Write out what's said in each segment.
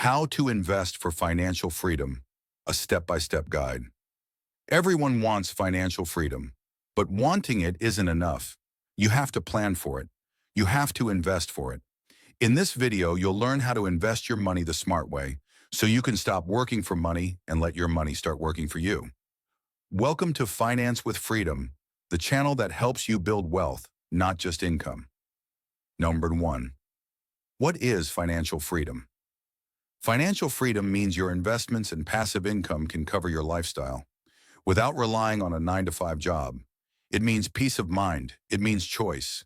How to Invest for Financial Freedom, a step-by-step guide. Everyone wants financial freedom, but wanting it isn't enough. You have to plan for it. You have to invest for it. In this video, you'll learn how to invest your money the smart way so you can stop working for money and let your money start working for you. Welcome to Finance with Freedom, the channel that helps you build wealth, not just income. Number 1. What is financial freedom? Financial freedom means your investments and passive income can cover your lifestyle without relying on a 9-to-5 job. It means peace of mind. It means choice.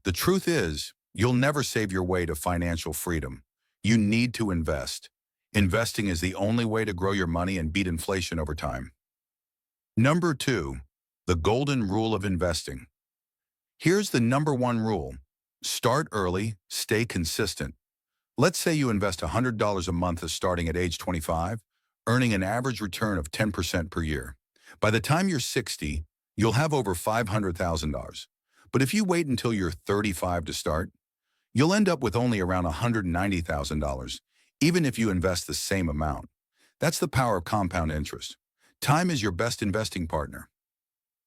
The truth is, you'll never save your way to financial freedom. You need to invest. Investing is the only way to grow your money and beat inflation over time. Number 2, the golden rule of investing. Here's the number 1 rule. Start early, stay consistent. Let's say you invest $100 a month starting at age 25, earning an average return of 10% per year. By the time you're 60, you'll have over $500,000. But if you wait until you're 35 to start, you'll end up with only around $190,000, even if you invest the same amount. That's the power of compound interest. Time is your best investing partner.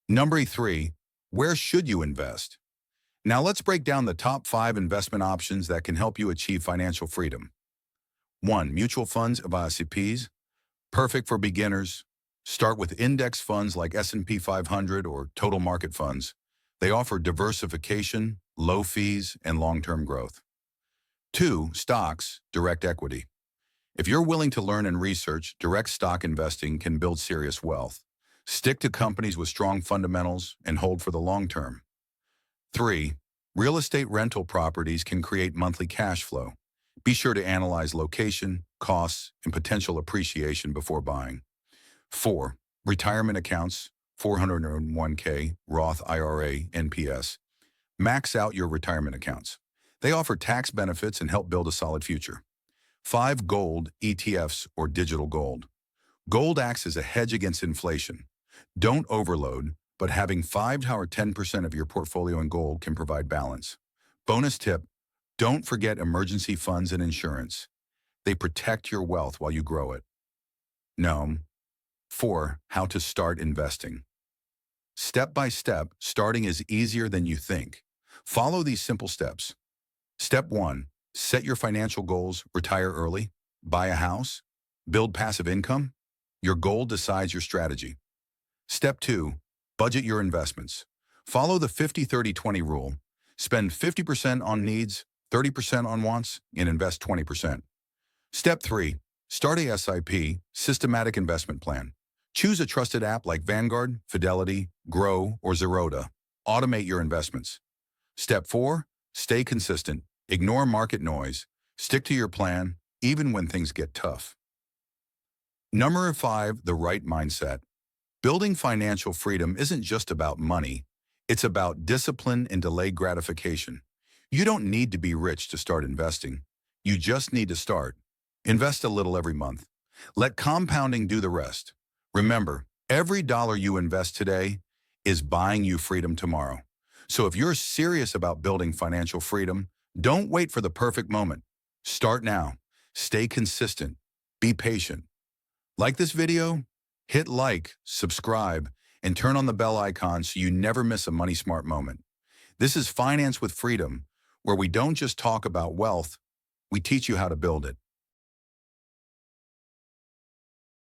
Number 3, where should you invest? Now let's break down the top 5 investment options that can help you achieve financial freedom. 1. Mutual funds of ICPs, perfect for beginners. Start with index funds like S&P 500 or total market funds. They offer diversification, low fees, and long-term growth. 2. Stocks, direct equity. If you're willing to learn and research, direct stock investing can build serious wealth. Stick to companies with strong fundamentals and hold for the long term. 3. Real estate rental properties can create monthly cash flow. Be sure to analyze location, costs, and potential appreciation before buying. 4. Retirement accounts, 401k, Roth IRA, NPS. Max out your retirement accounts. They offer tax benefits and help build a solid future. 5. Gold, ETFs, or digital gold. Gold acts as a hedge against inflation. Don't overload, but having 5 or 10% of your portfolio in gold can provide balance. Bonus tip, don't forget emergency funds and insurance. They protect your wealth while you grow it. 4. How to start investing. Step by step, starting is easier than you think. Follow these simple steps. Step 1. Set your financial goals, retire early, buy a house, build passive income. Your goal decides your strategy. Step 2. Budget your investments. Follow the 50-30-20 rule. Spend 50% on needs, 30% on wants, and invest 20%. Step 3. Start a SIP, systematic investment plan. Choose a trusted app like Vanguard, Fidelity, Grow, or Zerodha. Automate your investments. Step 4. Stay consistent. Ignore market noise. Stick to your plan, even when things get tough. Number 5. The right mindset. Building financial freedom isn't just about money. It's about discipline and delayed gratification. You don't need to be rich to start investing. You just need to start. Invest a little every month. Let compounding do the rest. Remember, every dollar you invest today is buying you freedom tomorrow. So if you're serious about building financial freedom, don't wait for the perfect moment. Start now. Stay consistent. Be patient. Like this video? Hit like, subscribe, and turn on the bell icon so you never miss a money smart moment. This is Finance with Freedom, where we don't just talk about wealth, we teach you how to build it.